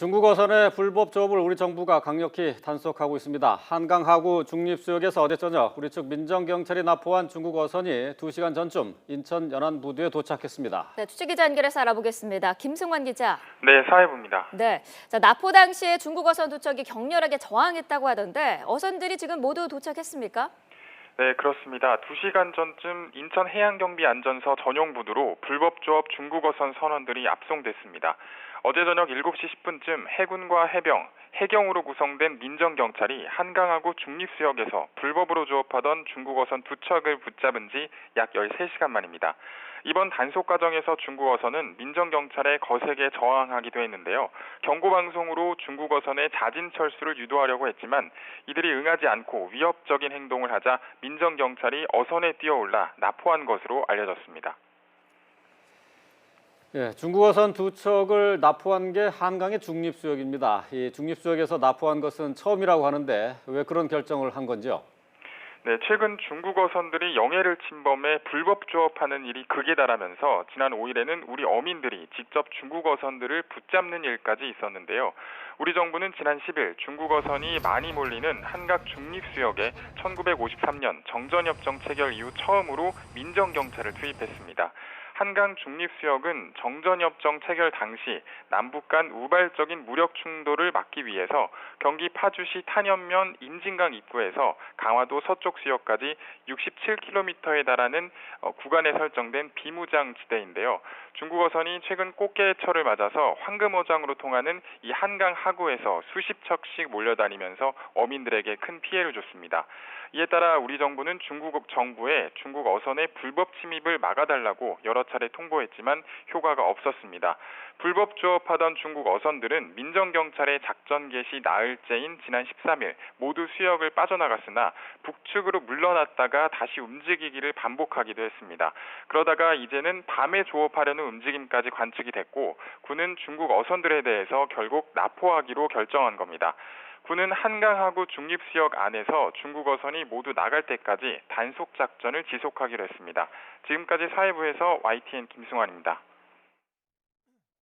중국 어선의 불법 조업을 우리 정부가 강력히 단속하고 있습니다. 한강 하구 중립수역에서 어제 저녁 우리 측 민정경찰이 납포한 중국 어선이 2시간 전쯤 인천 연안부두에 도착했습니다. 네, 취재기자 연결해서 알아보겠습니다. 김승환 기자. 네, 사회부입니다. 네, 납포 당시에 중국 어선 두 척이 격렬하게 저항했다고 하던데 어선들이 지금 모두 도착했습니까? 네, 그렇습니다. 2시간 전쯤 인천해양경비안전서 전용부두로 불법 조업 중국 어선 선원들이 압송됐습니다. 어제 저녁 7시 10분쯤 해군과 해병, 해경으로 구성된 민정경찰이 한강하구 중립수역에서 불법으로 조업하던 중국 어선 두 척을 붙잡은 지 약 13시간 만입니다. 이번 단속 과정에서 중국 어선은 민정경찰에 거세게 저항하기도 했는데요. 경고방송으로 중국 어선의 자진 철수를 유도하려고 했지만 이들이 응하지 않고 위협적인 행동을 하자 민정경찰이 어선에 뛰어올라 납포한 것으로 알려졌습니다. 중국 어선 두 척을 납포한 게 한강의 중립수역입니다. 이 중립수역에서 납포한 것은 처음이라고 하는데 왜 그런 결정을 한 건지요? 네, 최근 중국 어선들이 영해를 침범해 불법 조업하는 일이 극에 달하면서 지난 5일에는 우리 어민들이 직접 중국 어선들을 붙잡는 일까지 있었는데요. 우리 정부는 지난 10일 중국 어선이 많이 몰리는 한강 중립수역에 1953년 정전협정 체결 이후 처음으로 민정경찰을 투입했습니다. 한강 중립수역은 정전협정 체결 당시 남북 간 우발적인 무력 충돌을 막기 위해서 경기 파주시 탄현면 임진강 입구에서 강화도 서쪽 수역까지 67km에 달하는 구간에 설정된 비무장 지대인데요. 중국 어선이 최근 꽃게철을 맞아서 황금어장으로 통하는 이 한강 하구에서 수십 척씩 몰려다니면서 어민들에게 큰 피해를 줬습니다. 이에 따라 우리 정부는 중국 정부에 중국 어선의 불법 침입을 막아달라고 여러 차례 통보했지만 효과가 없었습니다. 불법 조업하던 중국 어선들은 민정경찰의 작전 개시 나흘째인 지난 13일 모두 수역을 빠져나갔으나 북측으로 물러났다가 다시 움직이기를 반복하기도 했습니다. 그러다가 이제는 밤에 조업하려는 움직임까지 관측이 됐고 군은 중국 어선들에 대해서 결국 납포하기로 결정한 겁니다. 군은 한강하구 중립수역 안에서 중국 어선이 모두 나갈 때까지 단속 작전을 지속하기로 했습니다. 지금까지 사회부에서 YTN 김승환입니다.